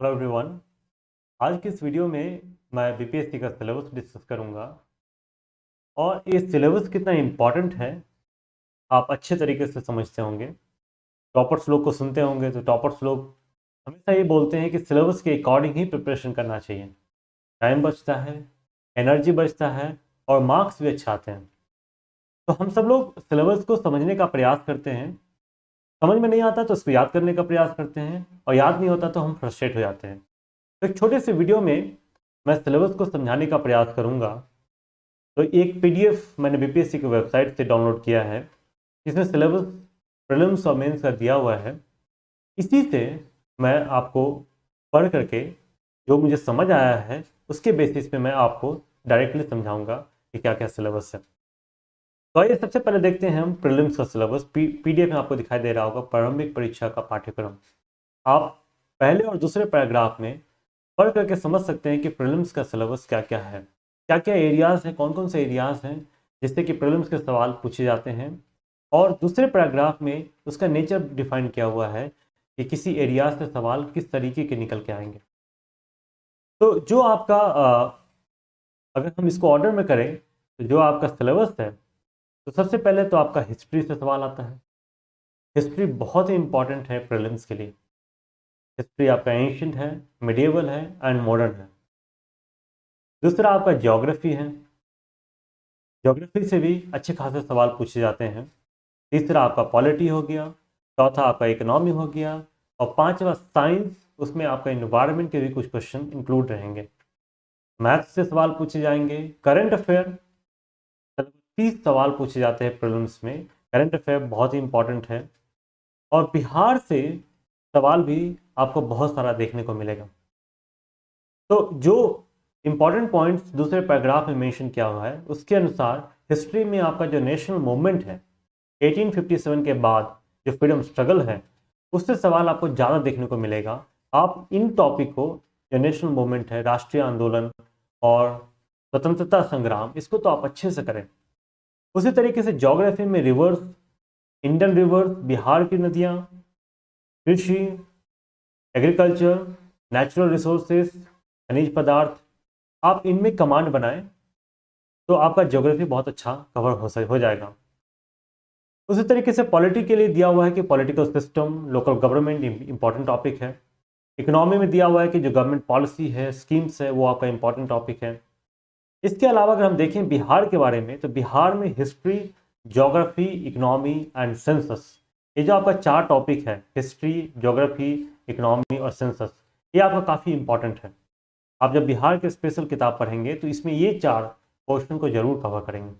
Hello everyone. आज की इस वीडियो में मैं बीपीएससी का सिलेबस डिस्कस करूंगा और ये सिलेबस कितना इम्पोर्टेंट है आप अच्छे तरीके से समझते होंगे। टॉपर्स लोग को सुनते होंगे तो टॉपर्स लोग हमेशा ये बोलते हैं कि सिलेबस के अकॉर्डिंग ही प्रिपरेशन करना चाहिए। टाइम बचता है, एनर्जी बचता है और मार्क्स भी अच्छे आते हैं। तो हम सब लोग सिलेबस को समझने का प्रयास करते हैं। समझ में नहीं आता तो उसको याद करने का प्रयास करते हैं और याद नहीं होता तो हम फ्रस्ट्रेट हो जाते हैं। तो एक छोटे से वीडियो में मैं सिलेबस को समझाने का प्रयास करूंगा। तो एक पीडीएफ मैंने बीपीएससी की वेबसाइट से डाउनलोड किया है जिसमें सिलेबस प्रीलिम्स और मेंस का दिया हुआ है। इसी से मैं आपको पढ़ करके जो मुझे समझ आया है उसके बेसिस पे मैं आपको डायरेक्टली समझाऊंगा कि क्या क्या सिलेबस है। तो आइए सबसे पहले देखते हैं हम प्रीलिम्स का सिलेबस। पीडीएफ में आपको दिखाई दे रहा होगा प्रारंभिक परीक्षा का पाठ्यक्रम। आप पहले और दूसरे पैराग्राफ में पढ़ करके समझ सकते हैं कि प्रीलिम्स का सिलेबस क्या क्या है, क्या क्या एरियाज़ हैं, कौन कौन से एरियाज़ हैं जिससे कि प्रीलिम्स के सवाल पूछे जाते हैं। और दूसरे पैराग्राफ में उसका नेचर डिफाइन किया हुआ है कि किसी एरिया से सवाल किस तरीके के निकल के आएंगे। तो जो आपका अगर हम इसको ऑर्डर में करें तो जो आपका सिलेबस है तो सबसे पहले तो आपका हिस्ट्री से सवाल आता है। हिस्ट्री बहुत ही इंपॉर्टेंट है प्रीलिम्स के लिए। हिस्ट्री आपका एंशियंट है, मिडिएवल है एंड मॉडर्न है। दूसरा आपका ज्योग्राफी है, ज्योग्राफी से भी अच्छे खासे सवाल पूछे जाते हैं। तीसरा आपका पॉलिटी हो गया, चौथा आपका इकोनॉमी हो गया और पांचवा साइंस। उसमें आपका इन्वायरमेंट के भी कुछ क्वेश्चन इंक्लूड रहेंगे। मैथ्स से सवाल पूछे जाएंगे। करंट अफेयर 30 सवाल पूछे जाते हैं प्रीलिम्स में। करंट अफेयर बहुत ही इंपॉर्टेंट है और बिहार से सवाल भी आपको बहुत सारा देखने को मिलेगा। तो जो इंपॉर्टेंट पॉइंट्स दूसरे पैराग्राफ में मेंशन किया हुआ है उसके अनुसार हिस्ट्री में आपका जो नेशनल मूवमेंट है 1857 के बाद जो फ्रीडम स्ट्रगल है उससे सवाल आपको ज़्यादा देखने को मिलेगा। आप इन टॉपिक को, जो नेशनल मूवमेंट है, राष्ट्रीय आंदोलन और स्वतंत्रता संग्राम, इसको तो आप अच्छे से करें। उसी तरीके से ज्योग्राफी में रिवर्स, इंडियन रिवर्स, बिहार की नदियाँ, कृषि, एग्रीकल्चर, नेचुरल रिसोर्सेस, खनिज पदार्थ, आप इनमें कमांड बनाएं तो आपका ज्योग्राफी बहुत अच्छा कवर हो जाएगा। उसी तरीके से पॉलिटी के लिए दिया हुआ है कि political system, local government important topic है। इकोनॉमी में दिया हुआ है कि जो गवर्नमेंट पॉलिसी है, स्कीम्स है, वो आपका इंपॉर्टेंट टॉपिक है। इसके अलावा अगर हम देखें बिहार के बारे में तो बिहार में history, geography, economy and census, ये जो आपका चार टॉपिक है, हिस्ट्री, ज्योग्राफी, इकोनॉमी और सेंसस, ये आपका काफ़ी इंपॉर्टेंट है। आप जब बिहार के स्पेशल किताब पढ़ेंगे तो इसमें ये चार पोर्शन को जरूर कवर करेंगे।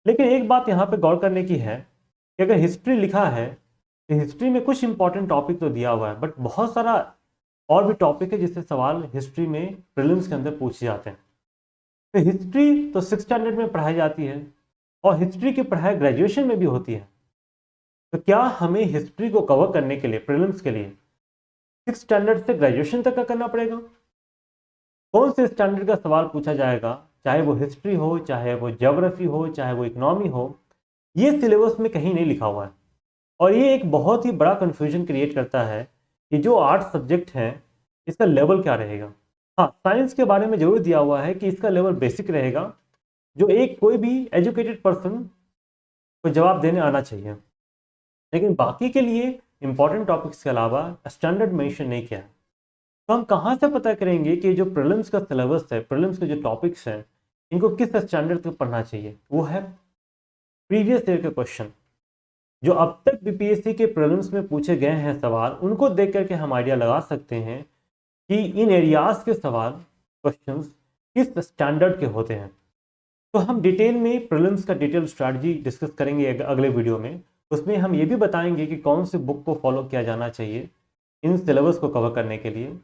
लेकिन एक बात यहाँ पे गौर करने की है कि अगर हिस्ट्री लिखा है तो हिस्ट्री में कुछ इंपॉर्टेंट टॉपिक तो दिया हुआ है बट बहुत सारा और भी टॉपिक है जिससे सवाल हिस्ट्री में प्रीलिम्स के अंदर पूछे जाते हैं। तो हिस्ट्री तो 6th स्टैंडर्ड में पढ़ाई जाती है और हिस्ट्री की पढ़ाई ग्रेजुएशन में भी होती है। तो क्या हमें हिस्ट्री को कवर करने के लिए प्रीलिम्स के लिए 6th स्टैंडर्ड से ग्रेजुएशन तक का करना पड़ेगा? कौन से स्टैंडर्ड का सवाल पूछा जाएगा, चाहे वो हिस्ट्री हो, चाहे वो ज्योग्राफी हो, चाहे वो इकोनॉमी हो, ये सिलेबस में कहीं नहीं लिखा हुआ है। और ये एक बहुत ही बड़ा कन्फ्यूजन क्रिएट करता है कि जो 8 सब्जेक्ट हैं इसका लेवल क्या रहेगा। हाँ, साइंस के बारे में जरूर दिया हुआ है कि इसका लेवल बेसिक रहेगा, जो एक कोई भी एजुकेटेड पर्सन को जवाब देने आना चाहिए। लेकिन बाकी के लिए इंपॉर्टेंट टॉपिक्स के अलावा स्टैंडर्ड मेंशन नहीं किया है। तो हम कहाँ से पता करेंगे कि जो प्रीलिम्स का सिलेबस है, प्रीलिम्स के जो टॉपिक्स हैं, इनको किस स्टैंडर्ड तक पढ़ना चाहिए? वो है प्रीवियस ईयर के क्वेश्चन जो अब तक बीपीएससी के प्रीलिम्स में पूछे गए हैं सवाल, उनको देख करके हम आइडिया लगा सकते हैं कि इन एरियाज के सवाल, क्वेश्चंस किस स्टैंडर्ड के होते हैं। तो हम डिटेल में प्रीलिम्स का डिटेल स्ट्रैटेजी डिस्कस करेंगे अगले वीडियो में। उसमें हम ये भी बताएंगे कि कौन से बुक को फॉलो किया जाना चाहिए इन सिलेबस को कवर करने के लिए,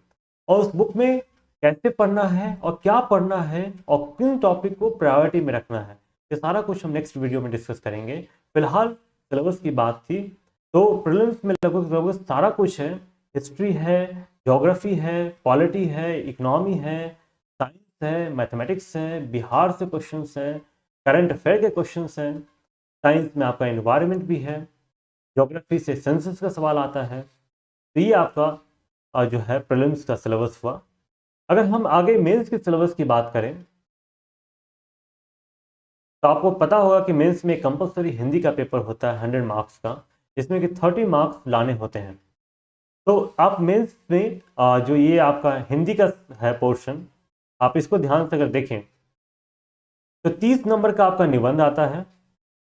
और उस बुक में कैसे पढ़ना है और क्या पढ़ना है और किन टॉपिक को प्रायोरिटी में रखना है। ये सारा कुछ हम नेक्स्ट वीडियो में डिस्कस करेंगे। फिलहाल सिलेबस की बात थी। तो प्रीलिम्स में लगभग सारा कुछ है। हिस्ट्री है, ज्योग्राफी है, पॉलिटी है, इकोनॉमी है, साइंस है, मैथमेटिक्स है, बिहार से क्वेश्चंस हैं, करंट अफेयर के क्वेश्चंस हैं, साइंस में आपका एनवायरनमेंट भी है, ज्योग्राफी से सेंसस का सवाल आता है। तो ये आपका जो है प्रीलिम्स का सिलेबस हुआ। अगर हम आगे मेंस के सिलेबस की बात करें तो आपको पता होगा कि मेंस में कंपलसरी हिंदी का पेपर होता है 100 मार्क्स का, जिसमें कि 30 मार्क्स लाने होते हैं। तो आप मेंस में जो ये आपका हिंदी का है पोर्शन, आप इसको ध्यान से अगर देखें तो 30 नंबर का आपका निबंध आता है,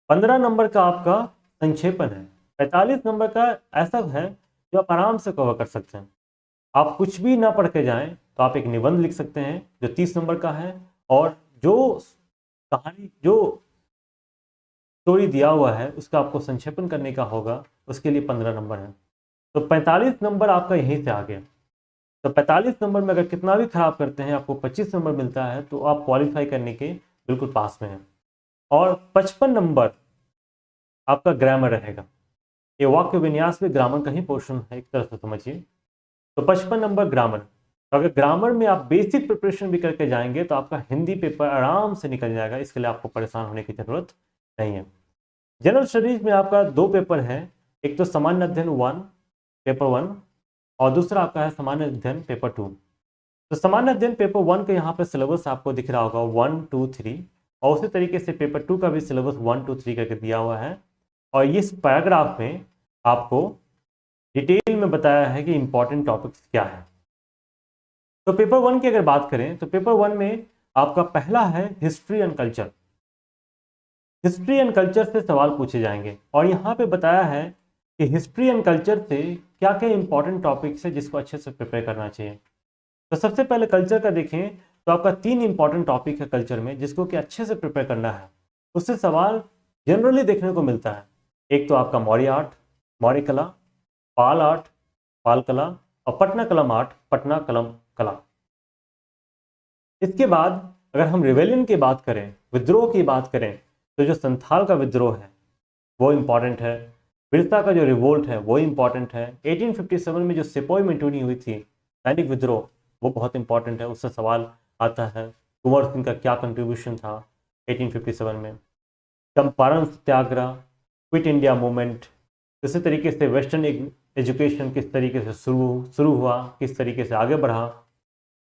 15 नंबर का आपका संक्षेपण है, 45 नंबर का ऐसा है जो आप आराम से कवर कर सकते हैं। आप कुछ भी ना पढ़ के जाएं तो आप एक निबंध लिख सकते हैं जो 30 नंबर का है, और जो कहानी जो स्टोरी दिया हुआ है उसका आपको संक्षेपण करने का होगा, उसके लिए 15 नंबर है। तो 45 नंबर आपका यहीं से आ गया। तो 45 नंबर में अगर कितना भी खराब करते हैं आपको 25 नंबर मिलता है, तो आप क्वालिफाई करने के बिल्कुल पास में हैं। और 55 नंबर आपका ग्रामर रहेगा। ये वाक्य विन्यास में ग्रामर का ही पोर्शन है, एक तरह से समझिए। तो 55 नंबर ग्रामर। तो अगर ग्रामर में आप बेसिक प्रिपरेशन भी करके जाएंगे तो आपका हिंदी पेपर आराम से निकल जाएगा, इसके लिए आपको परेशान होने की जरूरत नहीं है। जनरल स्टडीज में आपका 2 पेपर है, एक तो सामान्य अध्ययन 1 पेपर 1 और दूसरा आपका है सामान्य अध्ययन पेपर 2। तो सामान्य अध्ययन पेपर 1 का यहाँ पे सिलेबस आपको दिख रहा होगा 1 2 3, और उसी तरीके से पेपर 2 का भी सिलेबस 1 2 3 करके दिया हुआ है। और इस पैराग्राफ में आपको डिटेल में बताया है कि इंपॉर्टेंट टॉपिक्स क्या है। तो पेपर 1 की अगर बात करें तो पेपर 1 में आपका पहला है history and culture. History and culture से सवाल पूछे जाएंगे, और यहाँ पे बताया है कि हिस्ट्री एंड कल्चर से क्या क्या इंपॉर्टेंट टॉपिक्स है जिसको अच्छे से प्रिपेयर करना चाहिए। तो सबसे पहले कल्चर का देखें तो आपका 3 इंपॉर्टेंट टॉपिक है कल्चर में, जिसको कि अच्छे से प्रिपेयर करना है। उससे सवाल जनरली देखने को मिलता है। एक तो आपका मौर्य आर्ट, मौर्य कला, पाल आर्ट, पाल कला, और पटना कलम आर्ट, पटना कलम कला। इसके बाद अगर हम रिवेलियन की बात करें, विद्रोह की बात करें, तो जो संथाल का विद्रोह है वो इम्पॉर्टेंट है। बिरसा का जो रिवोल्ट है वो इम्पॉर्टेंट है। 1857 में जो सिपोई मेंटूनी हुई थी, सैनिक विद्रोह, वो बहुत इंपॉर्टेंट है, उससे सवाल आता है। कुंवर सिंह का क्या कंट्रीब्यूशन था 1857 में। चंपारण सत्याग्रह, क्विट इंडिया मूवमेंट, इसी तरीके से वेस्टर्न एजुकेशन किस तरीके से शुरू हुआ, किस तरीके से आगे बढ़ा,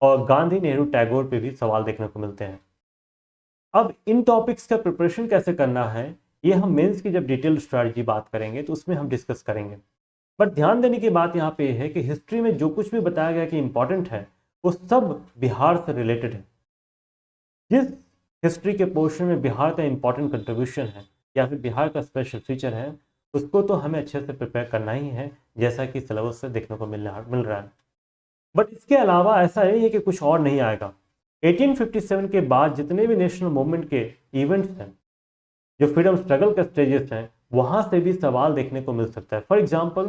और गांधी नेहरू टैगोर पे भी सवाल देखने को मिलते हैं। अब इन टॉपिक्स का प्रिपरेशन कैसे करना है, ये हम मेंस की जब डिटेल स्ट्रैटेजी बात करेंगे तो उसमें हम डिस्कस करेंगे। बट ध्यान देने की बात यहाँ पे है कि हिस्ट्री में जो कुछ भी बताया गया कि इंपॉर्टेंट है, वो सब बिहार से रिलेटेड है। जिस हिस्ट्री के पोर्शन में बिहार का इंपॉर्टेंट कंट्रीब्यूशन है या फिर बिहार का स्पेशल फीचर है, उसको तो हमें अच्छे से प्रिपेयर करना ही है, जैसा कि सिलेबस से देखने को मिल रहा है। बट इसके अलावा ऐसा नहीं है कि कुछ और नहीं आएगा। 1857 के बाद जितने भी नेशनल मूवमेंट के इवेंट्स हैं, जो फ्रीडम स्ट्रगल के स्टेजेस हैं, वहां से भी सवाल देखने को मिल सकता है। For example,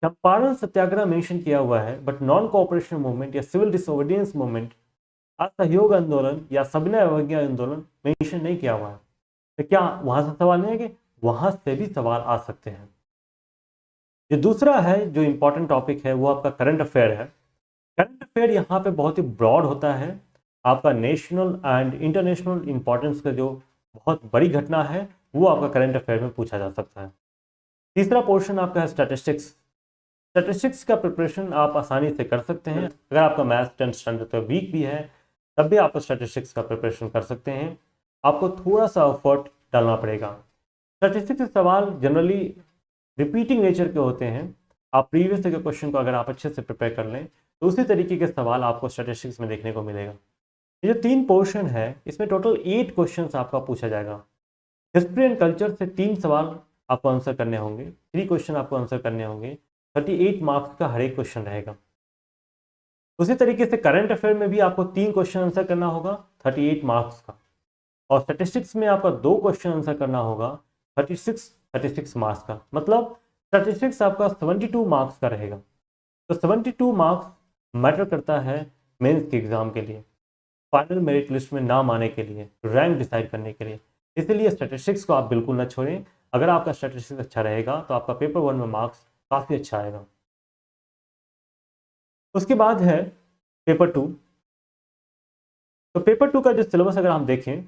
Champaran Satyagraha mention किया हुआ है, बट नॉन कोऑपरेशन मूवमेंट या सिविल डिसोबीडियंस मूवमेंट, असहयोग आंदोलन या सविनय अवज्ञा आंदोलन मेंशन नहीं किया हुआ है। तो क्या वहां से सवाल नहीं है? कि वहां से भी सवाल आ सकते हैं। जो दूसरा है जो इंपॉर्टेंट टॉपिक है वो आपका करंट अफेयर है। करंट अफेयर यहाँ पे बहुत ही ब्रॉड होता है। आपका नेशनल एंड इंटरनेशनल इंपॉर्टेंस का जो बहुत बड़ी घटना है वो आपका करंट अफेयर में पूछा जा सकता है। तीसरा पोर्शन आपका है स्टैटिस्टिक्स। स्टैटिस्टिक्स का प्रिपरेशन आप आसानी से कर सकते हैं। अगर आपका मैथ्स 10th स्टैंडर्ड का वीक भी है तब भी आप स्टैटिस्टिक्स का प्रिपरेशन कर सकते हैं। आपको थोड़ा सा एफर्ट डालना पड़ेगा। स्टैटिस्टिक्स के सवाल जनरली रिपीटिंग नेचर के होते हैं। आप प्रीवियस के क्वेश्चन को अगर आप अच्छे से प्रिपेयर कर लें तो उसी तरीके के सवाल आपको स्टैटिस्टिक्स में देखने को मिलेगा। ये जो 3 पोर्शन है इसमें टोटल 8 क्वेश्चंस आपका पूछा जाएगा। हिस्ट्री एंड कल्चर से 3 सवाल आपको आंसर करने होंगे, 3 क्वेश्चन आपको आंसर करने होंगे। 38 मार्क्स का हर एक क्वेश्चन रहेगा। उसी तरीके से करंट अफेयर में भी आपको 3 क्वेश्चन आंसर करना होगा 38 मार्क्स का, और स्टैटिस्टिक्स में आपका 2 क्वेश्चन आंसर करना होगा 36 मार्क्स का। मतलब स्टैटिस्टिक्स आपका 72 मार्क्स का रहेगा। तो 72 मार्क्स मैटर करता है मेंस के एग्जाम के लिए, फाइनल मेरिट लिस्ट में नाम आने के लिए, रैंक डिसाइड करने के लिए। इसलिए स्टैटिस्टिक्स को आप बिल्कुल ना छोड़ें। अगर आपका स्टैटिस्टिक्स अच्छा रहेगा तो आपका पेपर 1 में मार्क्स काफ़ी अच्छा आएगा। उसके बाद है पेपर 2। तो पेपर 2 का जो सिलेबस अगर हम देखें,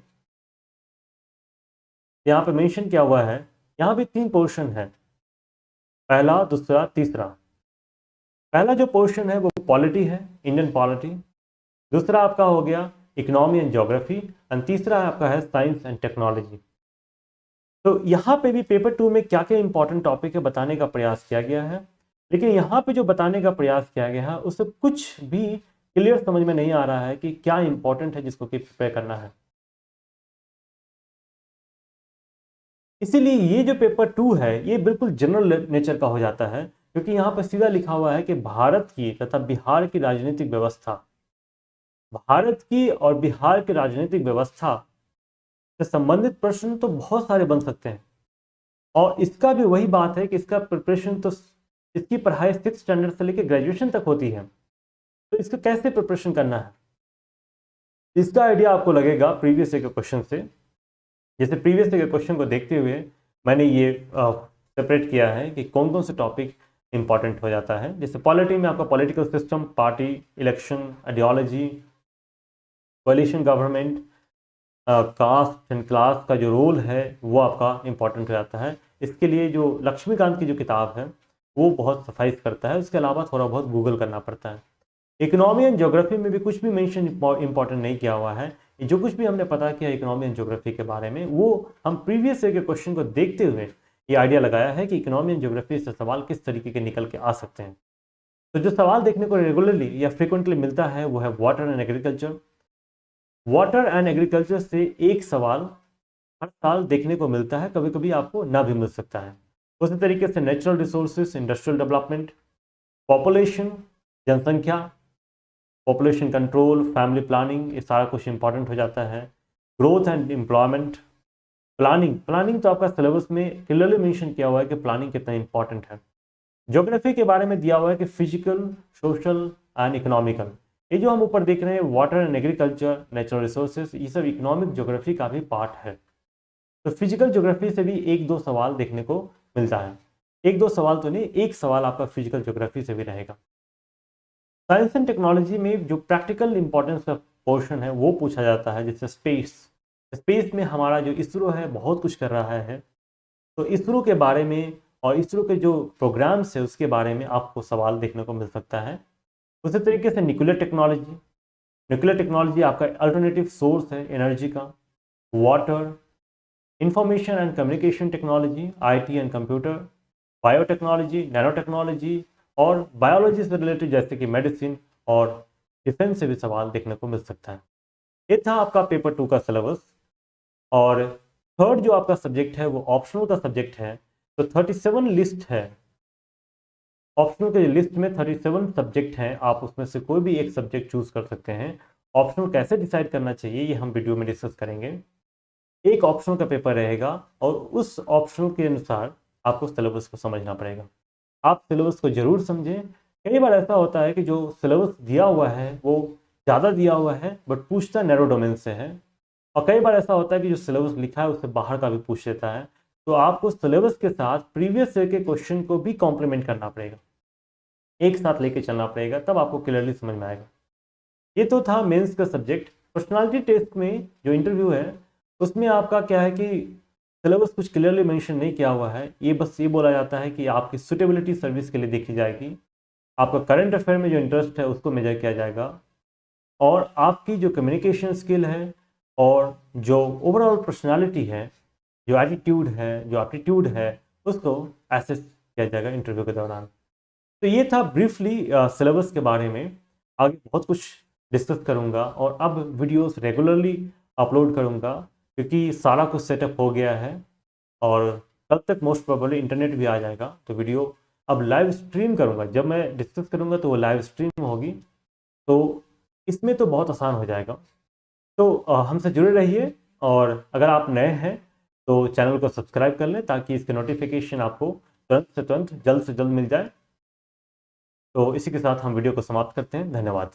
यहाँ पे मेंशन किया हुआ है, यहाँ भी 3 पोर्शन है, पहला, दूसरा, तीसरा। पहला जो पोर्शन है वो पॉलिटी है, इंडियन पॉलिटी। दूसरा आपका हो गया इकोनॉमी एंड ज्योग्राफी, एंड तीसरा आपका है साइंस एंड टेक्नोलॉजी। तो यहाँ पे भी पेपर 2 में क्या क्या इंपॉर्टेंट टॉपिक है बताने का प्रयास किया गया है, लेकिन यहाँ पे जो बताने का प्रयास किया गया है उससे कुछ भी क्लियर समझ में नहीं आ रहा है कि क्या इंपॉर्टेंट है जिसको कि प्रिपेयर करना है। इसीलिए ये जो पेपर 2 है ये बिल्कुल जनरल नेचर का हो जाता है, क्योंकि यहाँ पर सीधा लिखा हुआ है कि भारत की तथा बिहार की राजनीतिक व्यवस्था, भारत की और बिहार की राजनीतिक व्यवस्था से संबंधित प्रश्न तो बहुत सारे बन सकते हैं। और इसका भी वही बात है कि इसका प्रिपरेशन तो, इसकी पढ़ाई 6th स्टैंडर्ड से लेकर ग्रेजुएशन तक होती है, तो इसका कैसे प्रिपरेशन करना है इसका आइडिया आपको लगेगा प्रीवियस ईयर के क्वेश्चन से। जैसे प्रीवियस ईयर के क्वेश्चन को देखते हुए मैंने ये सेपरेट किया है कि कौन कौन से टॉपिक इंपॉर्टेंट हो जाता है। जैसे पॉलिटी में आपका political system, party, election, ideology, coalition government, caste and class का जो रोल है वो आपका इंपॉर्टेंट हो जाता है। इसके लिए जो लक्ष्मीकांत की जो किताब है वो बहुत सफाइस करता है, उसके अलावा थोड़ा बहुत गूगल करना पड़ता है। इकोनॉमी एंड ज्योग्राफी में भी कुछ भी मेंशन इंपॉर्टेंट नहीं किया हुआ है। जो कुछ भी हमने पता किया इकोनॉमी एंड ज्योग्राफी के बारे में वो हम प्रीवियस ईयर के क्वेश्चन को देखते हुए ये आइडिया लगाया है कि इकोनॉमी एंड ज्योग्राफी से सवाल किस तरीके के निकल के आ सकते हैं। तो जो सवाल देखने को रेगुलरली या फ्रिक्वेंटली मिलता है वो है water and agriculture. Water and agriculture से एक सवाल हर साल देखने को मिलता है, कभी कभी आपको ना भी मिल सकता है। उसी तरीके से natural resources, industrial development, population, जनसंख्या, पॉपुलेशन कंट्रोल, फैमिली प्लानिंग, ये सारा कुछ इंपॉर्टेंट हो जाता है। ग्रोथ एंड एम्प्लॉयमेंट, प्लानिंग तो आपका सिलेबस में क्लियरली मेंशन किया हुआ है कि प्लानिंग कितना इंपॉर्टेंट है। ज्योग्राफी के बारे में दिया हुआ है कि फिजिकल, सोशल एंड इकोनॉमिकल। ये जो हम ऊपर देख रहे हैं water and agriculture, natural resources, ये सब इकोनॉमिक ज्योग्राफी का भी पार्ट है। तो फिजिकल ज्योग्राफी से भी एक दो सवाल देखने को मिलता है, एक दो सवाल तो नहीं, एक सवाल आपका फिजिकल ज्योग्राफी से भी रहेगा। साइंस एंड टेक्नोलॉजी में जो प्रैक्टिकल इंपॉर्टेंस का पोर्शन है वो पूछा जाता है, जैसे स्पेस में हमारा जो इसरो है बहुत कुछ कर रहा है, तो इसरो के बारे में और इसरो के जो प्रोग्राम्स है उसके बारे में आपको सवाल देखने को मिल सकता है। उसी तरीके से न्यूक्लियर टेक्नोलॉजी आपका अल्टरनेटिव सोर्स है एनर्जी का। Water, information and communication technology, IT and computer, biotechnology, nano technology और बायोलॉजी से रिलेटेड जैसे कि मेडिसिन और डिफेंस से भी सवाल देखने को मिल सकता है। ये था आपका पेपर 2 का सिलेबस। और थर्ड जो आपका सब्जेक्ट है वो ऑप्शनल का सब्जेक्ट है। तो 37 लिस्ट है, ऑप्शनल के लिस्ट में 37 सब्जेक्ट हैं, आप उसमें से कोई भी एक सब्जेक्ट चूज कर सकते हैं। ऑप्शनल कैसे डिसाइड करना चाहिए ये हम वीडियो में डिस्कस करेंगे। एक ऑप्शनल का पेपर रहेगा और उस ऑप्शनल के अनुसार आपको सिलेबस को समझना पड़ेगा। आप सिलेबस को जरूर समझें। कई बार ऐसा होता है कि जो सिलेबस दिया हुआ है वो ज़्यादा दिया हुआ है बट पूछता नैरो डोमेन से है, और कई बार ऐसा होता है कि जो सिलेबस लिखा है उससे बाहर का भी पूछ लेता है। तो आपको सिलेबस के साथ प्रीवियस ईयर के क्वेश्चन को भी कॉम्प्लीमेंट करना पड़ेगा, एक साथ लेके चलना पड़ेगा, तब आपको क्लियरली समझ में आएगा। ये तो था मेंस का सब्जेक्ट। पर्सनालिटी टेस्ट में जो इंटरव्यू है उसमें आपका क्या है कि सिलेबस कुछ क्लियरली मेंशन नहीं किया हुआ है, ये बस ये बोला जाता है कि आपकी सुटेबिलिटी सर्विस के लिए देखी जाएगी, आपका करंट अफेयर में जो इंटरेस्ट है उसको मेजर किया जाएगा, और आपकी जो कम्युनिकेशन स्किल है और जो ओवरऑल पर्सनालिटी है, जो एटीट्यूड है, जो एप्टीट्यूड है, उसको एसेस किया जाएगा इंटरव्यू के दौरान। तो ये था ब्रीफली सिलेबस के बारे में। आगे बहुत कुछ डिस्कस करूँगा और अब वीडियोस रेगुलरली अपलोड करूँगा क्योंकि सारा कुछ सेटअप हो गया है और कल तक मोस्ट प्रोबेबली इंटरनेट भी आ जाएगा। तो वीडियो अब लाइव स्ट्रीम करूँगा, जब मैं डिस्कस करूँगा तो वो लाइव स्ट्रीम होगी, तो इसमें तो बहुत आसान हो जाएगा। तो हमसे जुड़े रहिए, और अगर आप नए हैं तो चैनल को सब्सक्राइब कर लें ताकि इसके नोटिफिकेशन आपको तुरंत से तुरंत, जल्द से जल्द मिल जाए। तो इसी के साथ हम वीडियो को समाप्त करते हैं। धन्यवाद।